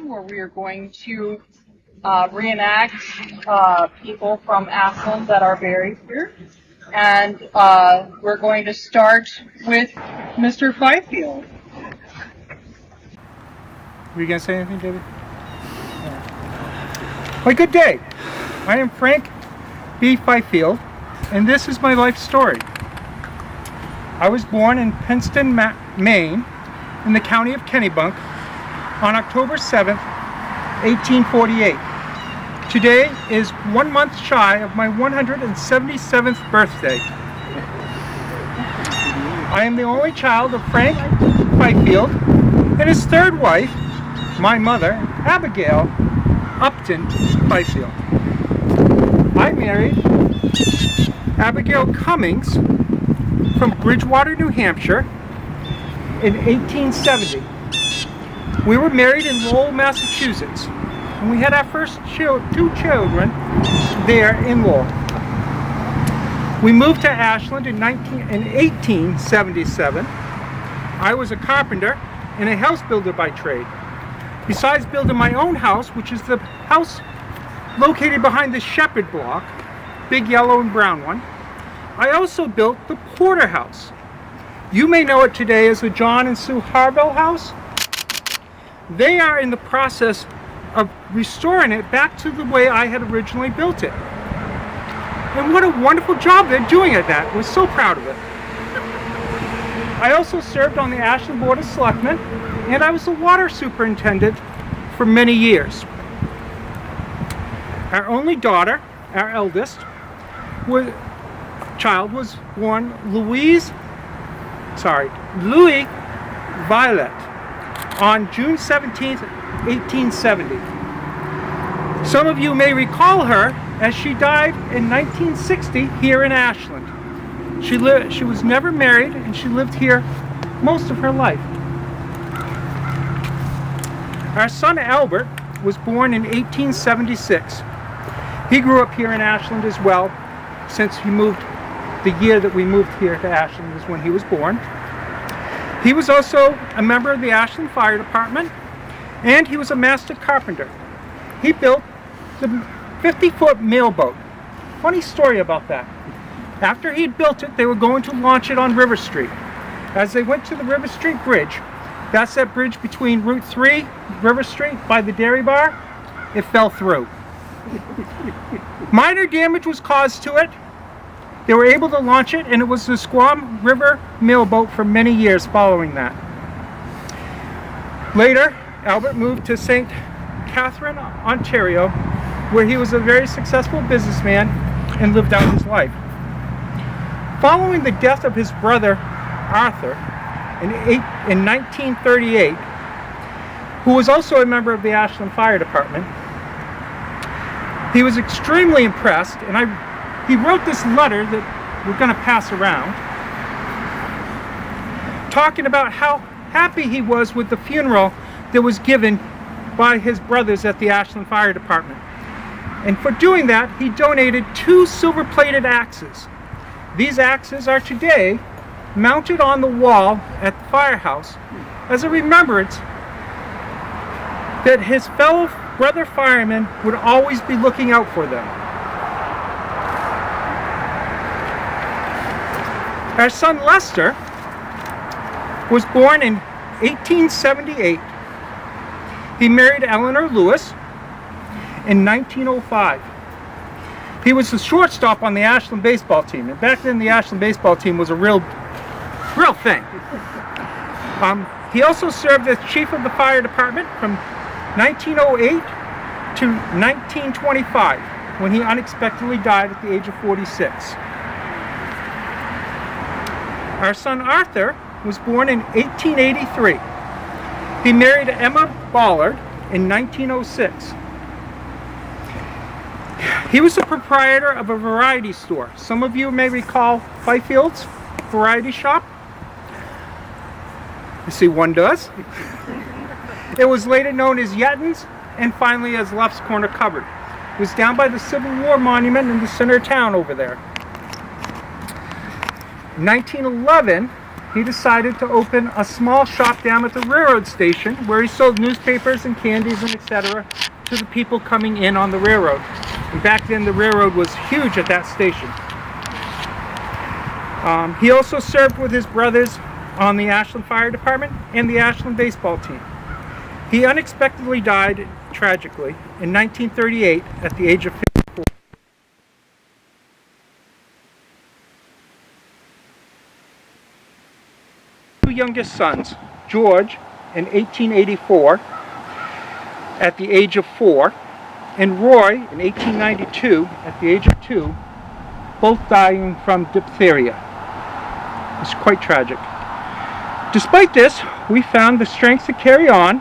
session where we are going to reenact people from Ashland that are buried here. And we're going to start with Mr. Fifield. Were you going to say anything, David? Well, good day. I am Frank B. Fifield, and this is my life story. I was born in Princeton, Maine, in the county of Kennebunk, on October 7th, 1848. Today is 1 month shy of my 177th birthday. I am the only child of Frank Fifield and his third wife, my mother, Abigail Upton Fifield. I married Abigail Cummings from Bridgewater, New Hampshire in 1870. We were married in Lowell, Massachusetts, and we had our first two children there in Lowell. We moved to Ashland in 1877. I was a carpenter and a house builder by trade. Besides building my own house, which is the house located behind the Shepherd block, big yellow and brown one, I also built the Porter House. You may know it today as the John and Sue Harville House. They are in the process of restoring it back to the way I had originally built it. And what a wonderful job they're doing at that. We're so proud of it. I also served on the Ashland Board of Selectmen, and I was the water superintendent for many years. Our only daughter, our eldest, child was born Louis Violet on June 17th, 1870. Some of you may recall her as she died in 1960 here in Ashland. She was never married and she lived here most of her life. Our son Albert was born in 1876. He grew up here in Ashland as well, since he moved. The year that we moved here to Ashland is when he was born. He was also a member of the Ashland Fire Department, and he was a master carpenter. He built the 50-foot mailboat. Funny story about that. After he had built it, they were going to launch it on River Street. As they went to the River Street Bridge, that's that bridge between Route 3, River Street, by the dairy bar, it fell through. Minor damage was caused to it. They were able to launch it, and it was the Squam River mailboat for many years following that. Later, Albert moved to St. Catherine, Ontario, where he was a very successful businessman and lived out his life. Following the death of his brother, Arthur, in 1938, who was also a member of the Ashland Fire Department, he was extremely impressed, and he wrote this letter that we're going to pass around, talking about how happy he was with the funeral that was given by his brothers at the Ashland Fire Department. And for doing that, he donated 2 silver-plated axes. These axes are today mounted on the wall at the firehouse as a remembrance that his fellow brother firemen would always be looking out for them. Our son Lester was born in 1878. He married Eleanor Lewis in 1905. He was the shortstop on the Ashland baseball team, and back then the Ashland baseball team was a real thing. He also served as chief of the fire department from 1908 to 1925, when he unexpectedly died at the age of 46. Our son Arthur was born in 1883. He married Emma Ballard in 1906. He was the proprietor of a variety store. Some of you may recall Fifield's Variety Shop. I see one does. It was later known as Yetton's and finally as Luff's Corner Cupboard. It was down by the Civil War monument in the center of town over there. In 1911, he decided to open a small shop down at the railroad station where he sold newspapers and candies and etc. to the people coming in on the railroad. And back then the railroad was huge at that station. He also served with his brothers on the Ashland Fire Department and the Ashland baseball team. He unexpectedly died tragically in 1938 at the age of 54. Two youngest sons, George in 1884 at the age of 4, and Roy in 1892 at the age of 2, both dying from diphtheria. It's quite tragic. Despite this, we found the strength to carry on,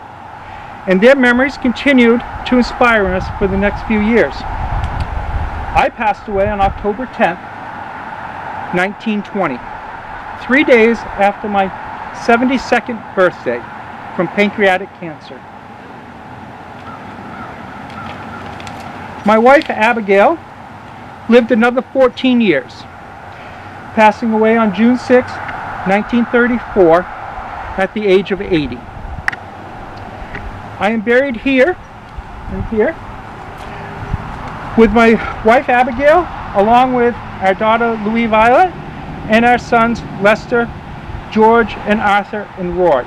and their memories continued to inspire us for the next few years. I passed away on October 10th, 1920, 3 days after my 72nd birthday from pancreatic cancer. My wife Abigail lived another 14 years, passing away on June 6, 1934 at the age of 80. I am buried here and here with my wife Abigail, along with our daughter Louise Violet and our sons Lester, George, and Arthur and Roy,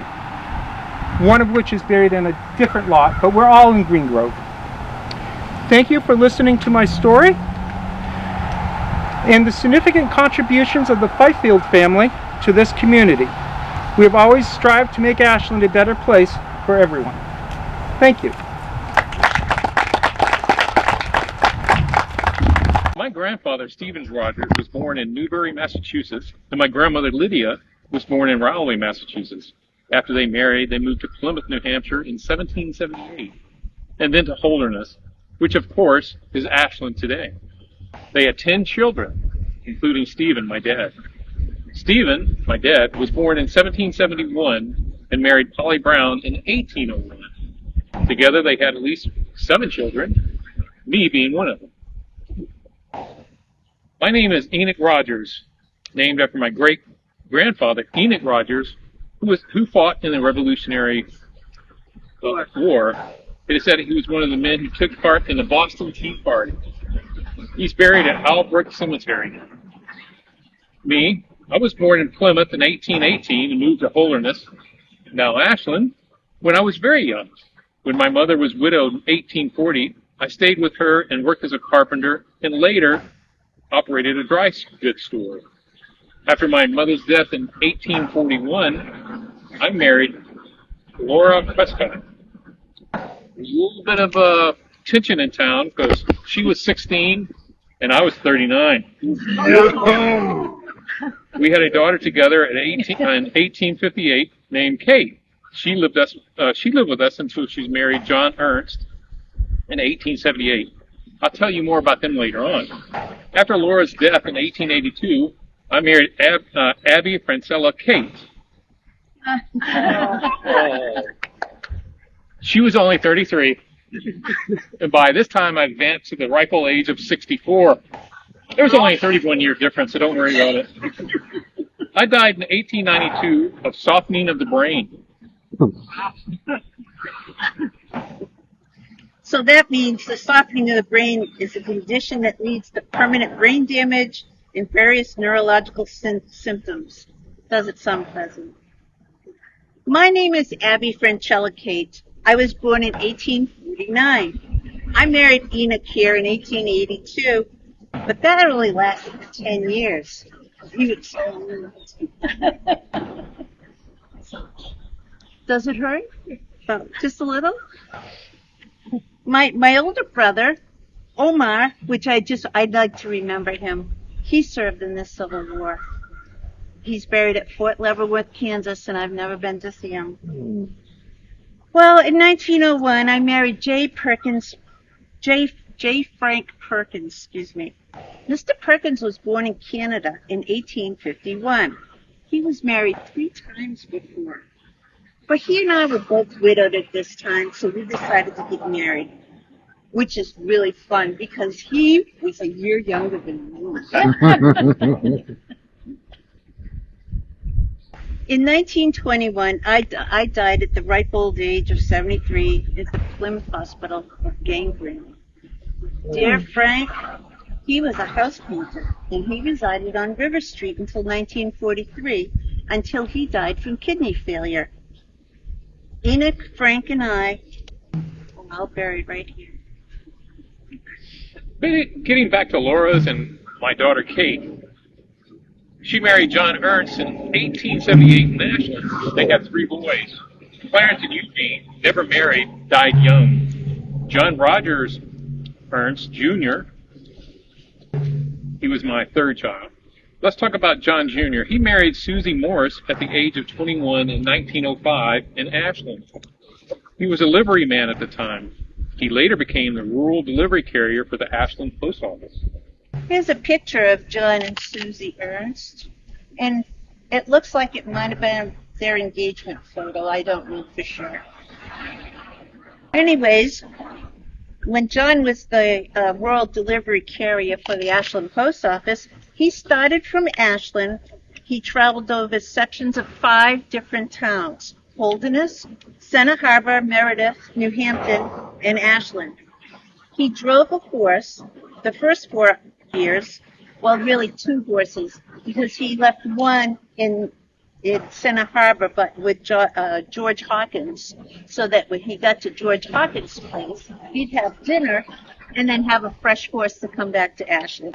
one of which is buried in a different lot, but we're all in Green Grove. Thank you for listening to my story and the significant contributions of the Fifield family to this community. We have always strived to make Ashland a better place for everyone. Thank you. My grandfather, Stephen Rogers, was born in Newbury, Massachusetts, and my grandmother, Lydia, was born in Rowley, Massachusetts. After they married, they moved to Plymouth, New Hampshire in 1778, and then to Holderness, which of course is Ashland today. They had 10 children, including Stephen, my dad. Stephen, my dad, was born in 1771 and married Polly Brown in 1801. Together they had at least 7 children, me being one of them. My name is Enoch Rogers, named after my great-grandfather, Enoch Rogers, who fought in the Revolutionary War. It is said that he was one of the men who took part in the Boston Tea Party. He's buried at Albrook Cemetery. Me, I was born in Plymouth in 1818 and moved to Holderness, now Ashland, when I was very young. When my mother was widowed in 1840, I stayed with her and worked as a carpenter and later operated a dry goods store. After my mother's death in 1841, I married Laura Prescott. There was a little bit of tension in town because she was 16 and I was 39. We had a daughter together in 1858 named Kate. She lived with us until she married John Ernst in 1878. I'll tell you more about them later on. After Laura's death in 1882, I married Abby Francella Kate. She was only 33, and by this time I advanced to the ripe old age of 64. There was only a 31-year difference, so don't worry about it. I died in 1892 of softening of the brain. So that means the softening of the brain is a condition that leads to permanent brain damage and various neurological symptoms. Does it sound pleasant? My name is Abby Francella Kate. I was born in 1849. I married Enoch here in 1882, but that only lasted for 10 years. He was so Does it hurt? Just a little? My older brother, Omar, which I'd like to remember him, he served in the Civil War. He's buried at Fort Leavenworth, Kansas, and I've never been to see him. Well, in 1901, I married J. Frank Perkins, Mr. Perkins was born in Canada in 1851. He was married 3 times before. But he and I were both widowed at this time, so we decided to get married, which is really fun because he was a year younger than me. In 1921, I died at the ripe old age of 73 at the Plymouth Hospital of gangrene. Dear Frank, he was a house painter, and he resided on River Street until 1943, until he died from kidney failure. Enoch, Frank, and I are all buried right here. Getting back to Laura's and my daughter Kate, she married John Ernst in 1878 in Ashland. They had 3 boys. Clarence and Eugene, never married, died young. John Rogers Ernst Jr., he was my 3rd child. Let's talk about John Jr. He married Susie Morris at the age of 21 in 1905 in Ashland. He was a livery man at the time. He later became the rural delivery carrier for the Ashland Post Office. Here's a picture of John and Susie Ernst, and it looks like it might have been their engagement photo. I don't know for sure. Anyways, when John was the rural delivery carrier for the Ashland Post Office, he started from Ashland. He traveled over sections of 5 different towns: Holderness, Center Harbor, Meredith, New Hampton, and Ashland. He drove a horse the first 4 years, well, really 2 horses, because he left one in Center Harbor, but with George Hawkins, so that when he got to George Hawkins' place, he'd have dinner and then have a fresh horse to come back to Ashland.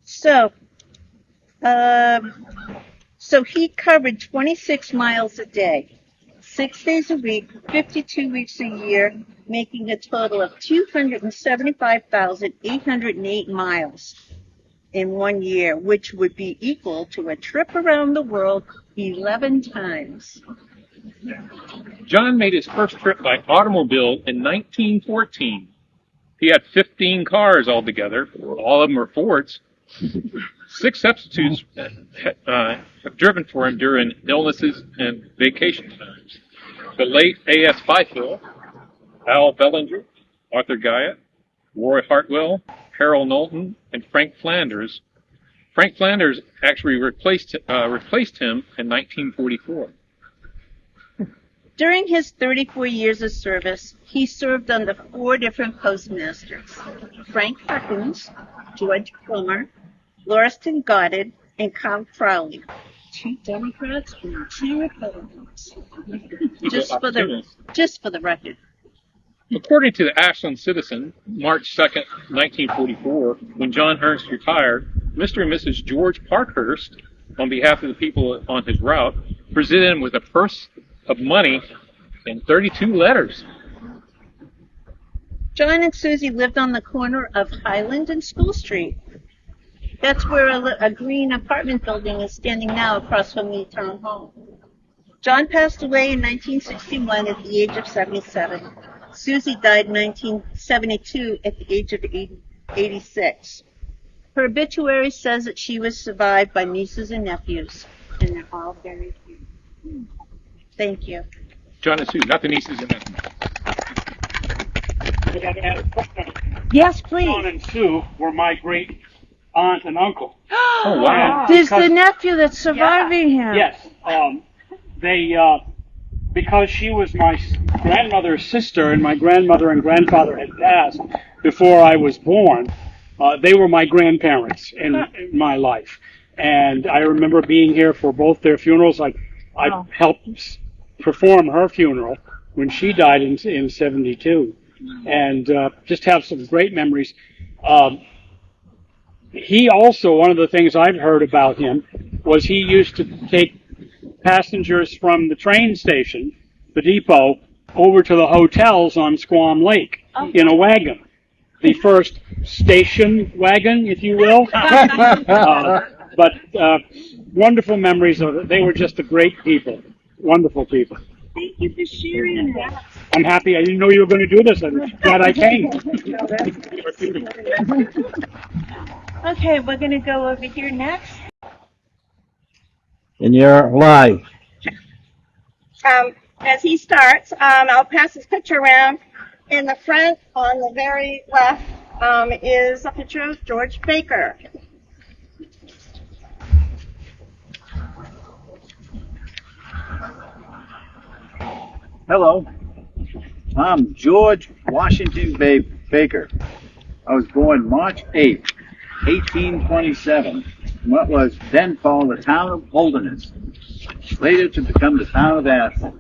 So he covered 26 miles a day, 6 days a week, 52 weeks a year, making a total of 275,808 miles in 1 year, which would be equal to a trip around the world 11 times. John made his first trip by automobile in 1914. He had 15 cars altogether. All of them were Fords. 6 substitutes have driven for him during illnesses and vacation times. The late A.S. Fickle, Al Bellinger, Arthur Guyot, Roy Hartwell, Harold Knowlton, and Frank Flanders. Frank Flanders actually replaced him in 1944. During his 34 years of service, he served under 4 different postmasters: Frank Huckins, George Plummer, Lauriston Goddard, and Carl Crowley. 2 Democrats and 2 Republicans. Just for the record. According to the Ashland Citizen, March 2nd, 1944, when John Ernst retired, Mr. and Mrs. George Parkhurst, on behalf of the people on his route, presented him with a purse of money and 32 letters. John and Susie lived on the corner of Highland and School Street. That's where a green apartment building is standing now across from the town hall. John passed away in 1961 at the age of 77. Susie died in 1972 at the age of 86. Her obituary says that she was survived by nieces and nephews, and they're all buried here. Thank you. John and Sue, not the nieces and nephews. Yes, please. John and Sue were my great aunt and uncle. Oh, wow. There's the nephew that's surviving him. Yes. Because she was my grandmother's sister and my grandmother and grandfather had passed before I was born, they were my grandparents in my life. And I remember being here for both their funerals. I helped perform her funeral when she died in 72. And just have some great memories. He also, one of the things I've heard about him was he used to take passengers from the train station, the depot, over to the hotels on Squam Lake in a wagon. The first station wagon, if you will. But wonderful memories of it. They were just a great people. Wonderful people. Thank you for sharing that. I'm happy. I didn't know you were going to do this. I'm glad I came. Okay, we're going to go over here next. And you're live. As he starts, I'll pass his picture around. In the front, on the very left, is a picture of George Baker. Hello, I'm George Washington Baker. I was born March 8th, 1827, in what was then called the town of Holderness, later to become the town of Ashland.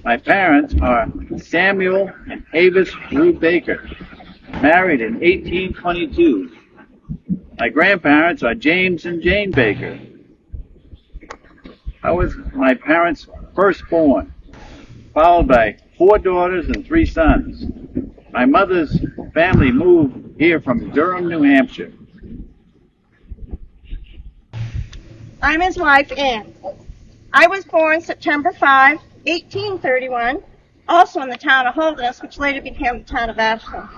My parents are Samuel and Avis Rue Baker, married in 1822. My grandparents are James and Jane Baker. I was my parents' firstborn, followed by 4 daughters and 3 sons. My mother's family moved here from Durham, New Hampshire. I'm his wife, Ann. I was born September 5, 1831, also in the town of Holderness, which later became the town of Ashland.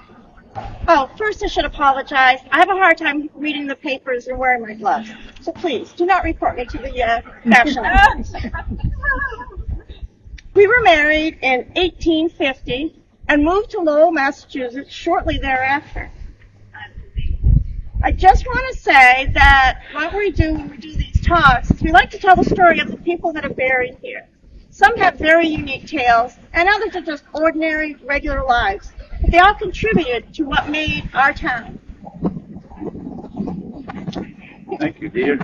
Oh, first I should apologize. I have a hard time reading the papers and wearing my gloves. So please, do not report me to the caption. We were married in 1850 and moved to Lowell, Massachusetts shortly thereafter. I just want to say that what we do when we do these talks is we like to tell the story of the people that are buried here. Some have very unique tales, and others are just ordinary, regular lives. But they all contributed to what made our town. Thank you, dear.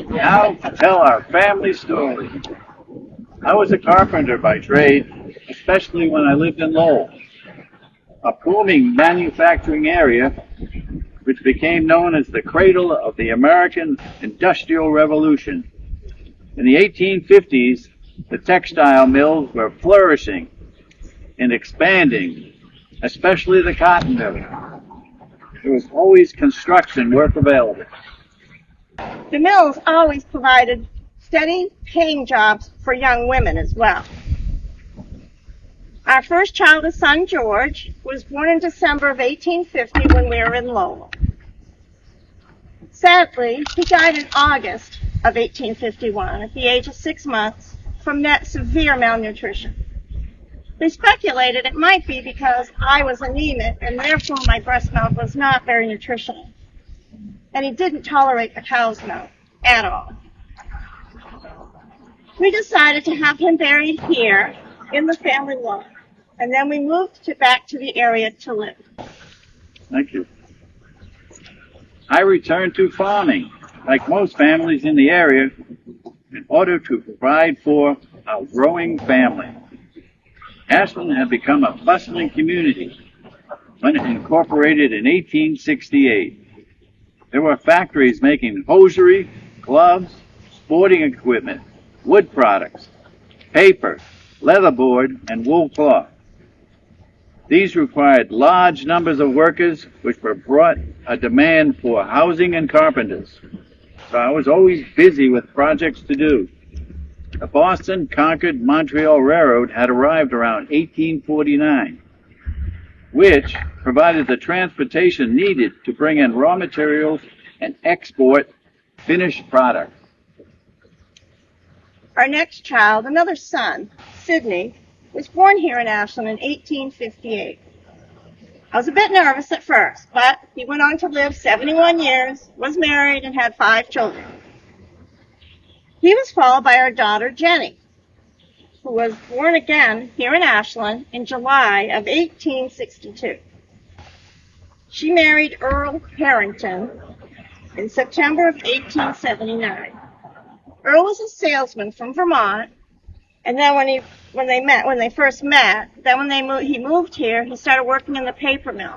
Now to tell our family story. I was a carpenter by trade, especially when I lived in Lowell, a booming manufacturing area which became known as the cradle of the American Industrial Revolution. In the 1850s, the textile mills were flourishing and expanding, especially the cotton mill. There was always construction work available. The mills always provided steady paying jobs for young women as well. Our first child, his son George, was born in December of 1850 when we were in Lowell. Sadly, he died in August of 1851 at the age of 6 months from severe malnutrition. They speculated it might be because I was anemic and therefore my breast milk was not very nutritional. And he didn't tolerate the cow's milk at all. We decided to have him buried here in the family lot, and then we moved back to the area to live. Thank you. I returned to farming, like most families in the area, in order to provide for a growing family. Ashland had become a bustling community when it incorporated in 1868. There were factories making hosiery, gloves, sporting equipment, wood products, paper, leatherboard, and wool cloth. These required large numbers of workers, which brought a demand for housing and carpenters. So I was always busy with projects to do. The Boston, Concord, Montreal Railroad had arrived around 1849, which provided the transportation needed to bring in raw materials and export finished products. Our next child, another son, Sidney, was born here in Ashland in 1858. I was a bit nervous at first, but he went on to live 71 years, was married, and had 5 children. He was followed by our daughter, Jenny, who was born again here in Ashland in July of 1862. She married Earl Harrington in September of 1879. Earl was a salesman from Vermont, and then when they first met, he moved here, he started working in the paper mill.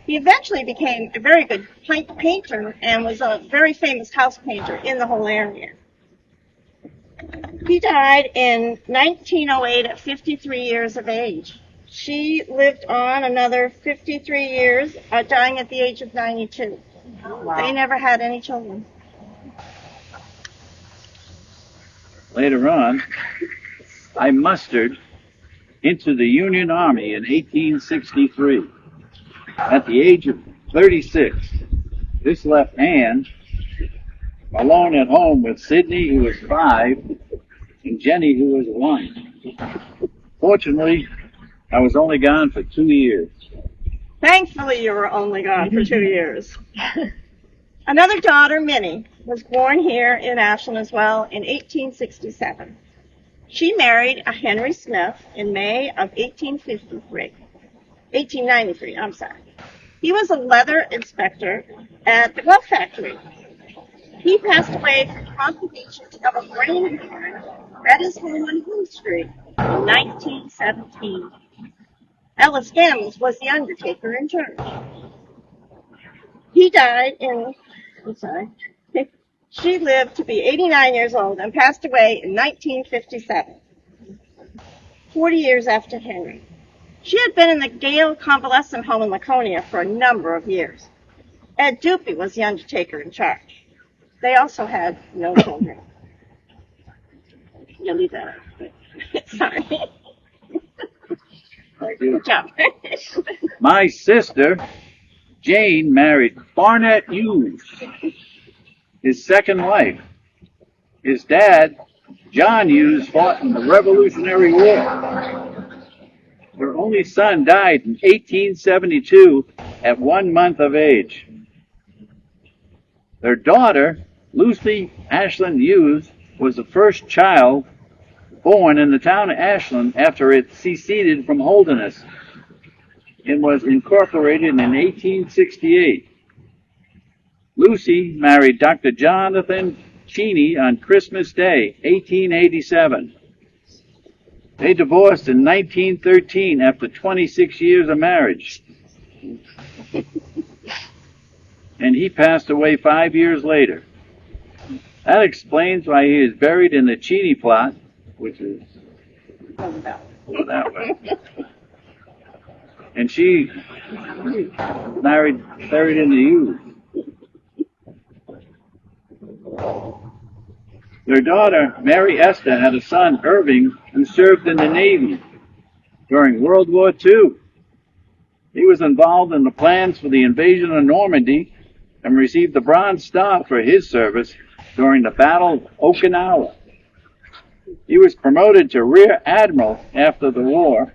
He eventually became a very good painter and was a very famous house painter in the whole area. He died in 1908 at 53 years of age. She lived on another 53 years, dying at the age of 92. Wow. They never had any children. Later on, I mustered into the Union Army in 1863. At the age of 36, this left Ann alone at home with Sidney, who was 5, and Jenny, who was 1. Fortunately, I was only gone for 2 years. Thankfully, you were only gone for 2 years. Another daughter, Minnie, was born here in Ashland as well in 1867. She married a Henry Smith in May of 1893, I'm sorry. He was a leather inspector at the glove factory. He passed away from complications of a brain hemorrhage at his home on Hill Street in 1917. Ellis Gammons was the undertaker in charge. He died in, I'm sorry, she lived to be 89 years old and passed away in 1957, 40 years after Henry. She had been in the Gale Convalescent Home in Laconia for a number of years. Ed Dupy was the undertaker in charge. They also had no children. You'll leave that out. Sorry. Good job. My sister, Jane, married Barnett Hughes, his second wife. His dad, John Hughes, fought in the Revolutionary War. Their only son died in 1872 at 1 month of age. Their daughter, Lucy Ashland Hughes, was the first child born in the town of Ashland after it seceded from Holderness and was incorporated in 1868. Lucy married Dr. Jonathan Cheney on Christmas Day, 1887. They divorced in 1913 after 26 years of marriage. And he passed away 5 years later. That explains why he is buried in the Cheney plot, which is that way. And she buried in the Hughes. Their daughter, Mary Esther, had a son, Irving, who served in the Navy during World War II. He was involved in the plans for the invasion of Normandy and received the Bronze Star for his service during the Battle of Okinawa. He was promoted to Rear Admiral after the war,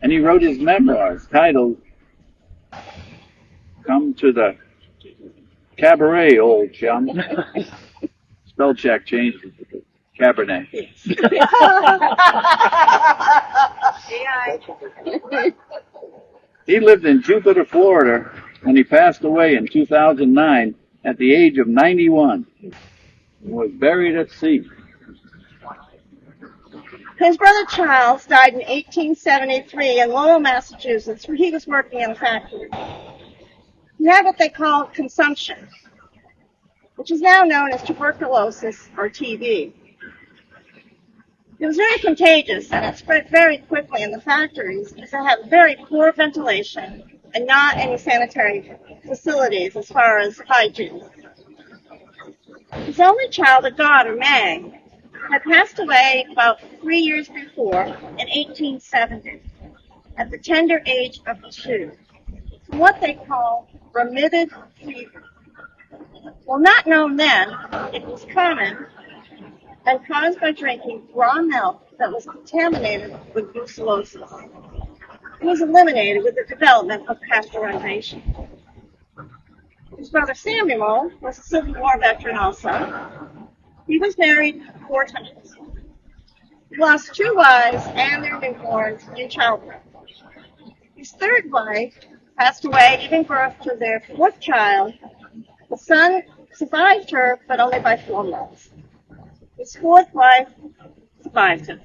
and he wrote his memoirs titled Come to the Cabaret, Old Chum. Spell check changed it to Cabernet. He lived in Jupiter, Florida, when he passed away in 2009 at the age of 91 and was buried at sea. His brother Charles died in 1873 in Lowell, Massachusetts, where he was working in a factory. He had what they called consumption, which is now known as tuberculosis or TB. It was very contagious, and it spread very quickly in the factories because they had very poor ventilation and not any sanitary facilities as far as hygiene. His only child, a daughter, Meg, had passed away about 3 years before in 1870 at the tender age of 2 from what they call remitted fever. Well, not known then, it was common and caused by drinking raw milk that was contaminated with brucellosis. It was eliminated with the development of pasteurization. His brother Samuel was a Civil War veteran also. He was married 4 times. He lost 2 wives and their newborns in childbirth. His 3rd wife passed away giving birth to their 4th child. The son survived her, but only by 4 months. His 4th wife survived him.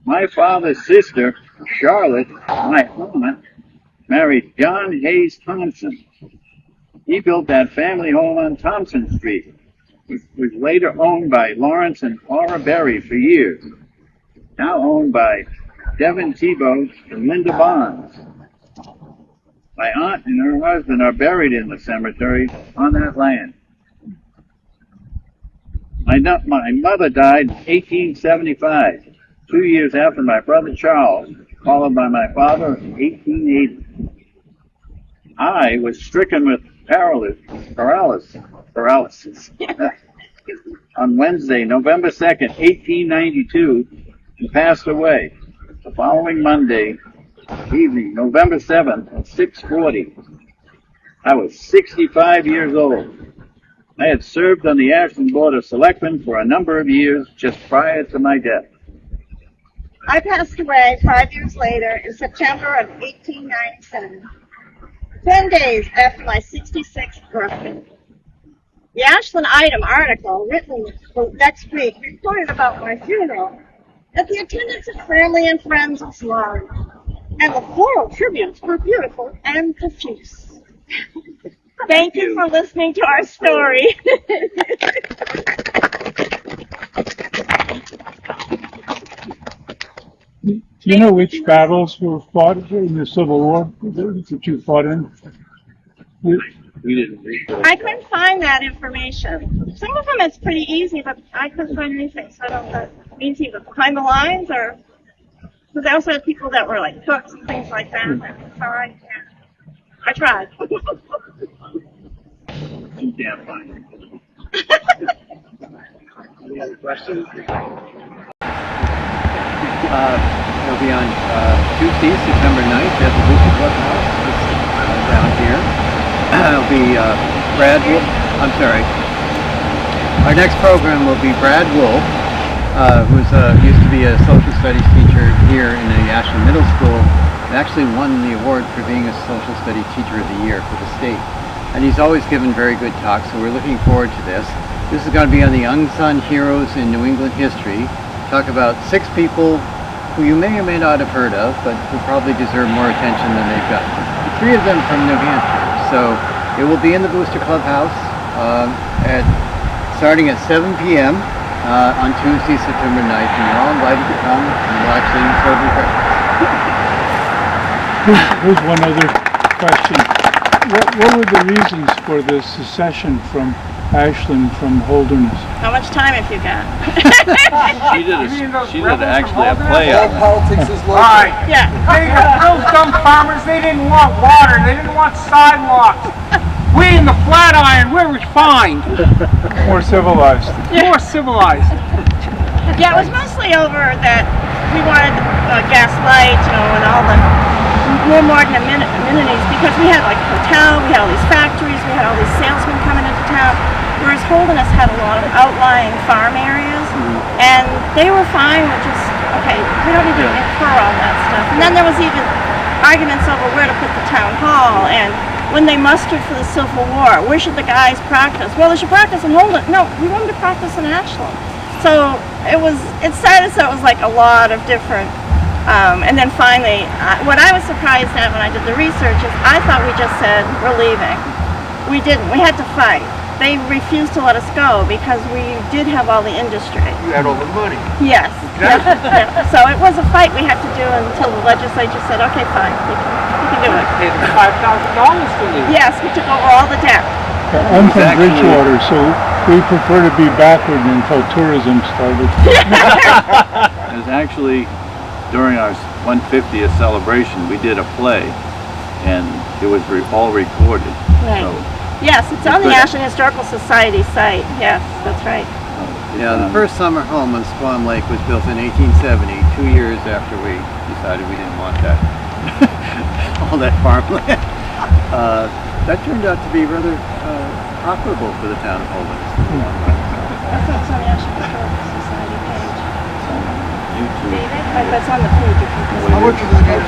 My father's sister, Charlotte, my aunt, married John Hayes Thompson. He built that family home on Thompson Street, which was later owned by Lawrence and Aura Berry for years, now owned by Devin Tebow and Linda Bonds. My aunt and her husband are buried in the cemetery on that land. My mother died in 1875, 2 years after my brother Charles, followed by my father in 1880. I was stricken with paralysis on Wednesday, November 2nd, 1892, and passed away the following Monday evening, November 7th at 6:40. I was 65 years old. I had served on the Ashland Board of Selectmen for a number of years just prior to my death. I passed away 5 years later in September of 1897, 10 days after my 66th birthday. The Ashland Item article, written next week, reported about my funeral that the attendance of family and friends was large, and the floral tributes were beautiful and profuse. Thank you for listening to our story. Do you know which battles were fought in the Civil War that you fought in? We didn't read those. I couldn't find that information. Some of them it's pretty easy, but I couldn't find anything. So I don't know if that means either behind the lines or... Because I also had people that were like cooks and things like that. So I tried. You can't find it. Any other questions? It'll be on Tuesday, September 9th at the Bridgewater Clubhouse down here. It'll be Brad Wolf. I'm sorry. Our next program will be Brad Wolf, who used to be a social studies teacher here in the Ashland Middle School, and actually won the award for being a social studies teacher of the year for the state. And he's always given very good talks, so we're looking forward to this. This is going to be on the unsung heroes in New England history. Talk about 6 people who you may or may not have heard of, but who probably deserve more attention than they've got. 3 of them from New Hampshire. So it will be in the Booster Clubhouse starting at 7 p.m. On Tuesday, September 9th, and you're all invited to come and watch the serve refreshments. Here's one other question. What were the reasons for the secession from Ashland from Holderness? How much time have you got? She did actually a play on that. Politics is local. Right. Yeah. Those dumb farmers, they didn't want water, they didn't want sidewalks. We in the Flatiron, we're refined. More civilized. More civilized. Yeah, it was mostly over that we wanted gas lights, and all the more modern amenities, because we had like a hotel, we had all these factories, we had all these salesmen coming into town, whereas Holderness had a lot of outlying farm areas, and they were fine with just, okay, we don't need to incur all that stuff. And then there was even arguments over where to put the town hall, and when they mustered for the Civil War, where should the guys practice? Well, they should practice in Holderness. No, we want them to practice in Ashland. So it started, so it was like a lot of different, and then finally, what I was surprised at when I did the research is I thought we just said, we're leaving. We didn't. We had to fight. They refused to let us go because we did have all the industry. You had all the money. Yes. Yeah. So it was a fight we had to do until the legislature said, okay, fine, we can do it. Paid $5,000 to leave. Yes, we took over all the debt. I'm from Bridgewater, so we prefer to be backward until tourism started. It was actually during our 150th celebration, we did a play, and it was all recorded. Right. So Yes, it's on the Ashland Historical Society site. Yes, that's right. Yeah, the first summer home on Squam Lake was built in 1870, 2 years after we decided we didn't want that, all that farmland. That turned out to be rather profitable for the town of Holderness. That's what's on the Ashland Historical Society page. YouTube. David? That's on the page. How much is it?